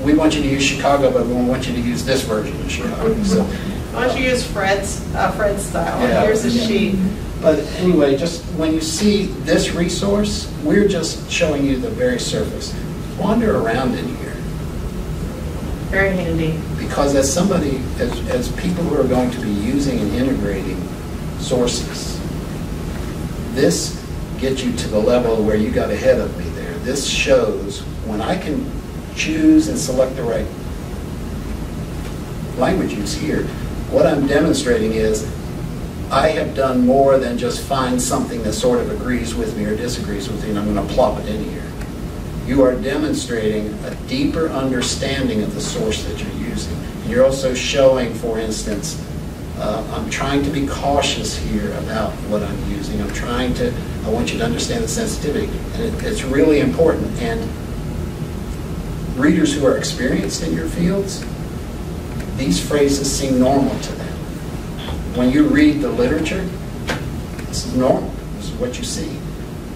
B: we want you to use Chicago, but we want you to use this version of Chicago. So,
A: why don't you use Fred's style?
B: Yeah,
A: Here's a sheet.
B: But anyway, just when you see this resource, we're just showing you the very surface. Wander around in here.
A: Very handy.
B: Because as somebody, as people who are going to be using and integrating sources, this gets you to the level where you got ahead of me there. This shows when I can choose and select the right language use here, what I'm demonstrating is I have done more than just find something that sort of agrees with me or disagrees with me, and I'm going to plop it in here. You are demonstrating a deeper understanding of the source that you're using. And you're also showing, for instance, I'm trying to be cautious here about what I'm using. I want you to understand the sensitivity. And it's really important. And readers who are experienced in your fields, these phrases seem normal to them. When you read the literature, this is normal. This is what you see.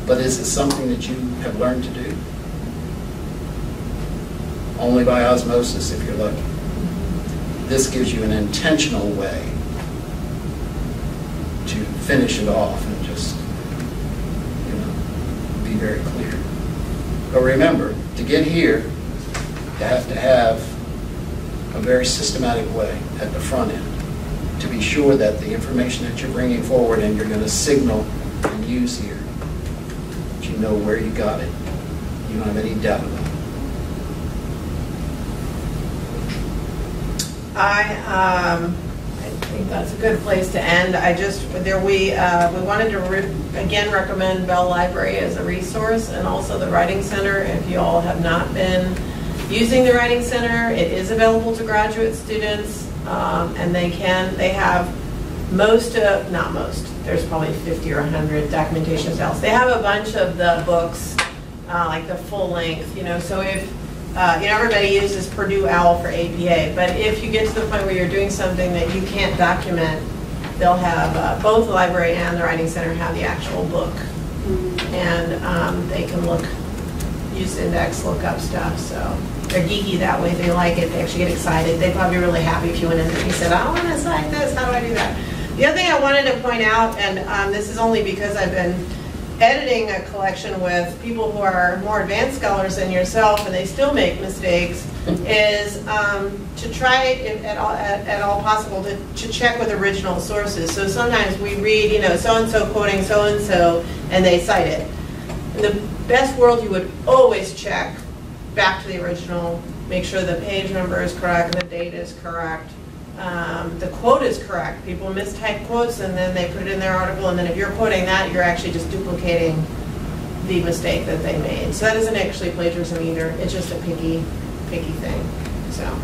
B: But is it something that you have learned to do? Only by osmosis, if you're lucky. This gives you an intentional way to finish it off and just, be very clear. But remember, to get here, you have to have a very systematic way at the front end to be sure that the information that you're bringing forward and you're going to signal and use here, that you know where you got it. You don't have any doubt about it.
A: I think that's a good place to end. We wanted to again recommend Bell Library as a resource, and also the Writing Center. If you all have not been using the Writing Center, it is available to graduate students, and they have there's probably 50 or 100 documentation styles. They have a bunch of the books, like the full length, so if everybody uses Purdue OWL for APA, but if you get to the point where you're doing something that you can't document, they'll have, both the library and the Writing Center have the actual book. And they can use index, look up stuff, so they're geeky that way. They like it, they actually get excited. They'd probably be really happy if you went in there and you said, I want to cite this, how do I do that? The other thing I wanted to point out, and this is only because I've been editing a collection with people who are more advanced scholars than yourself, and they still make mistakes, is to try, if at all possible, to check with original sources. So sometimes we read, so-and-so quoting so-and-so, and they cite it. In the best world, you would always check back to the original, make sure the page number is correct, the date is correct, the quote is correct. People mistype quotes and then they put it in their article, and then if you're quoting that, you're actually just duplicating the mistake that they made. So that isn't actually plagiarism either. It's just a picky thing. So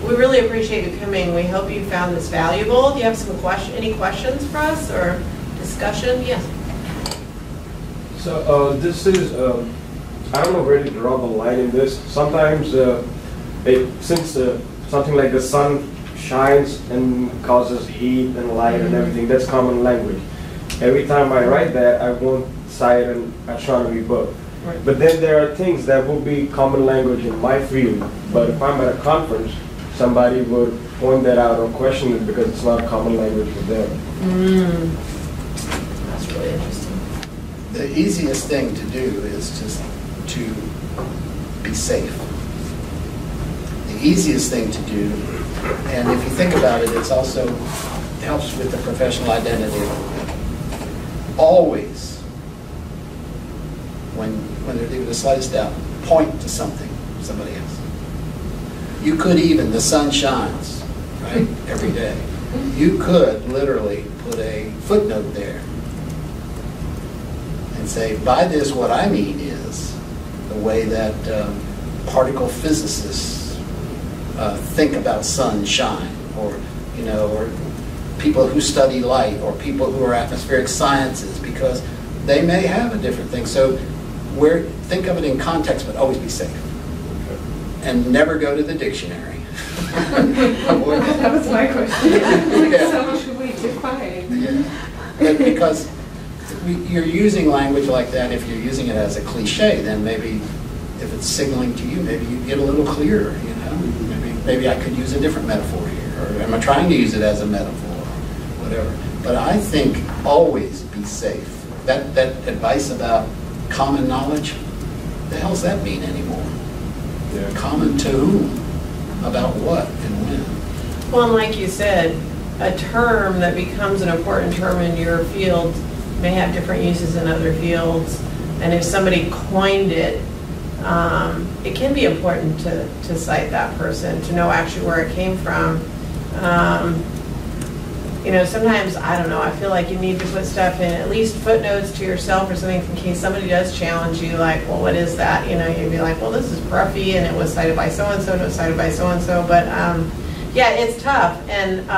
A: we really appreciate you coming. We hope you found this valuable. Do you have any questions for us or discussion? Yes.
D: So this is, I don't know where to draw the line in this. Sometimes, since something like the sun shines and causes heat and light and everything, that's common language. Every time I write that, I won't cite an astronomy book.
A: Right.
D: But then there are things that will be common language in my field. But if I'm at a conference, somebody would point that out or question it because it's not common language for them.
A: That's really interesting.
B: The easiest thing to do is just to be safe. The easiest thing to do, and if you think about it, it's also helps with the professional identity. Always, when there's even the slightest doubt, point to somebody else. You could even, the sun shines, right, every day. You could literally put a footnote there and say, by this, what I mean is the way that particle physicists think about sunshine, or people who study light, or people who are atmospheric sciences, because they may have a different thing. So think of it in context, but always be safe. And never go to the dictionary.
C: That was my question.
B: Yeah.
C: So should we define?
B: Yeah. But because you're using language like that, if you're using it as a cliche, then maybe if it's signaling to you, maybe you get a little clearer, Maybe I could use a different metaphor here, or am I trying to use it as a metaphor, whatever. But I think always be safe. That advice about common knowledge, the hell's that mean anymore?
D: Yeah.
B: Common to whom? About what and when?
A: Well, and like you said, a term that becomes an important term in your field may have different uses in other fields. And if somebody coined it, it can be important to cite that person, to know actually where it came from. Sometimes, I don't know, I feel like you need to put stuff in, at least footnotes to yourself or something, in case somebody does challenge you, like, well, what is that? You'd be like, well, this is Pruffy, and it was cited by so-and-so, and it was cited by so-and-so. But, yeah, it's tough. And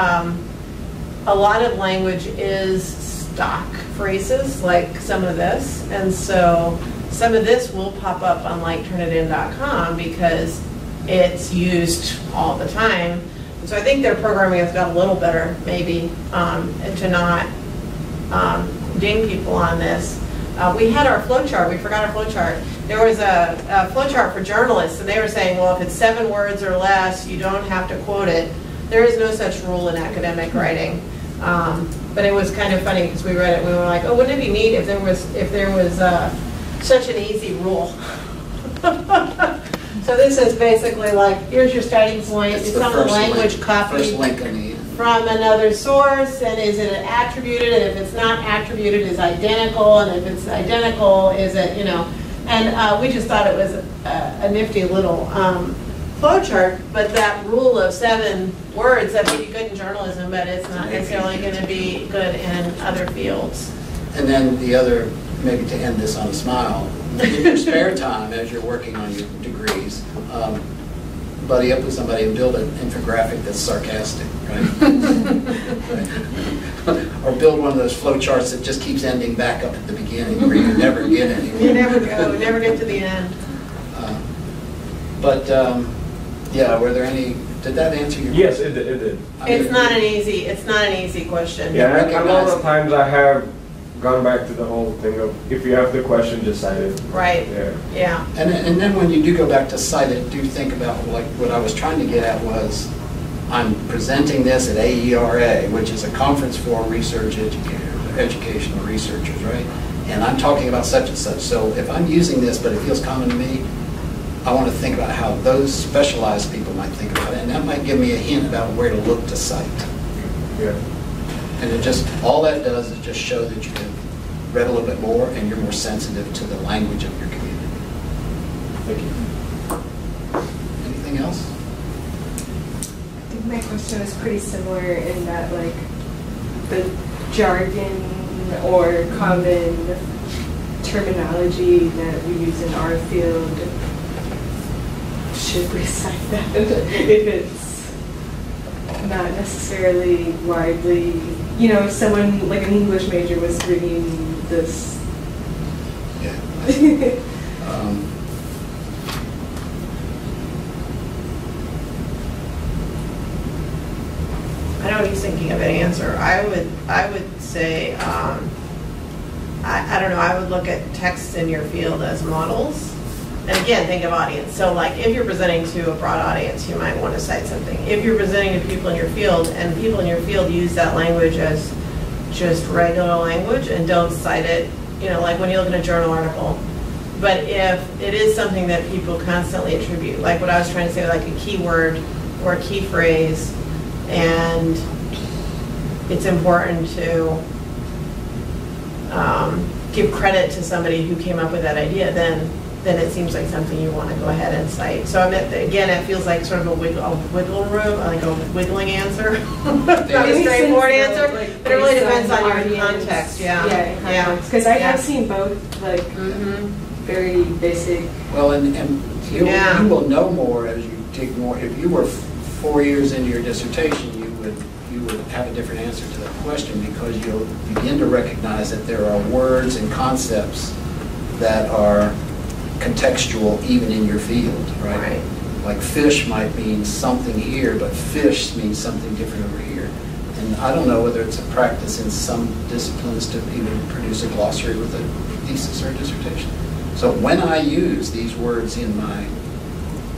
A: a lot of language is stock phrases, like some of this. And so some of this will pop up on Turnitin.com because it's used all the time. So I think their programming has got a little better, maybe, to not ding people on this. We had our flowchart. We forgot our flowchart. There was a flowchart for journalists, and they were saying, well, if it's 7 words or less, you don't have to quote it. There is no such rule in academic writing. But it was kind of funny because we read it. We were like, oh, wouldn't it be neat if there was such an easy rule? So this is basically like, here's your starting point,
B: It's
A: it's
B: the
A: some of the
B: first
A: language
B: link-
A: copied
B: First link on the end.
A: from another source, and is it attributed, and if it's not attributed, is identical, and if it's identical, is it, you know, and we just thought it was a nifty little flow chart, but that rule of 7 words, that may be good in journalism, but it's not necessarily going to be good in other fields.
B: And then the other, maybe to end this on a smile, in your spare time as you're working on your degrees, buddy up with somebody and build an infographic that's sarcastic, right? Or build one of those flow charts that just keeps ending back up at the beginning where you never get anywhere.
A: You never go, never get to the end.
B: Yeah, were there any, did that answer your question?
D: Yes, it did.
A: It's not an easy question.
D: Yeah, and a lot
B: recognize
D: of times I have gone back to the whole thing of, if you have the question, just cite it.
A: Right.
D: Yeah.
A: Yeah.
B: And then when you do go back to cite it, do think about, like, what I was trying to get at was, I'm presenting this at AERA, which is a conference for research educators, educational researchers, right? And I'm talking about such and such. So if I'm using this, but it feels common to me, I want to think about how those specialized people might think about it. And that might give me a hint about where to look to cite.
D: Yeah.
B: And it just, all that does is just show that you have read a little bit more and you're more sensitive to the language of your community.
D: Thank you.
B: Anything else?
C: I think my question was pretty similar in that, like, the jargon or common terminology that we use in our field, should we cite that if it's not necessarily widely, you know, if someone, like an English major was reading this.
B: Yeah.
A: I know he's thinking of an answer. I would say, I don't know, I would look at texts in your field as models. And again, think of audience. So like if you're presenting to a broad audience, you might want to cite something. If you're presenting to people in your field and people in your field use that language as just regular language and don't cite it, you know, like when you look at a journal article. But if it is something that people constantly attribute, like what I was trying to say, like a keyword or a key phrase, and it's important to give credit to somebody who came up with that idea, then it seems like something you want to go ahead and cite. So I mean, again, it feels like sort of a wiggle room, like a wiggling answer, not a straightforward answer,
C: like,
A: but it really
C: based
A: depends on your
C: audience.
A: context. Yeah,
C: Yeah, because I
A: Yeah.
C: have seen both, like, very basic.
B: Well, and you
A: Yeah.
B: will know more as you dig more. If you were 4 years into your dissertation, you would have a different answer to that question, because you'll begin to recognize that there are words and concepts that are contextual even in your field, right?
A: Right.
B: Like fish might mean something here, but fish means something different over here. And I don't know whether it's a practice in some disciplines to even produce a glossary with a thesis or a dissertation. So when I use these words in my,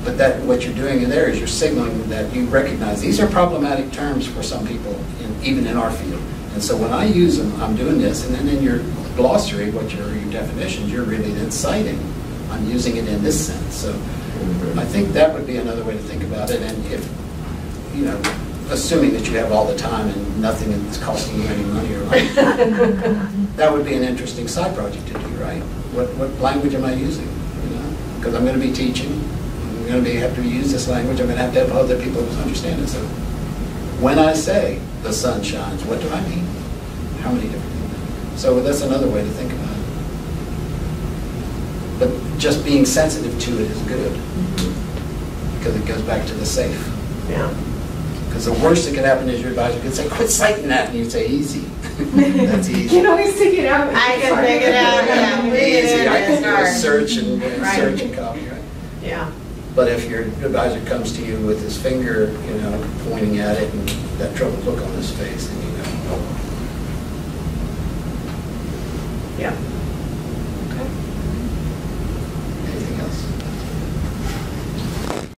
B: but that what you're doing in there is you're signaling that you recognize these are problematic terms for some people, even in our field. And so when I use them, I'm doing this. And then in your glossary, what your definitions, you're really then citing. I'm using it in this sense. So I think that would be another way to think about it. And if, you know, assuming that you have all the time and nothing is costing you any money or like, that would be an interesting side project to do, right? What language am I using? You know, because I'm going to be teaching. I'm going to have to use this language. I'm going to have other people understand it. So when I say the sun shines, what do I mean? How many different things? So that's another way to think about it. But just being sensitive to it is good, because it goes back to the safe.
A: Yeah.
B: Because the worst that could happen is your advisor could say, quit citing that, and you'd say, easy. That's
C: You
B: easy.
C: can always take it out.
A: I can take it out, yeah.
B: Easy. I can do a
A: Start.
B: search and
A: Right.
B: search and copy, right?
A: Yeah.
B: But if your advisor comes to you with his finger, you know, pointing at it and that troubled look on his face, then you know,
A: Yeah.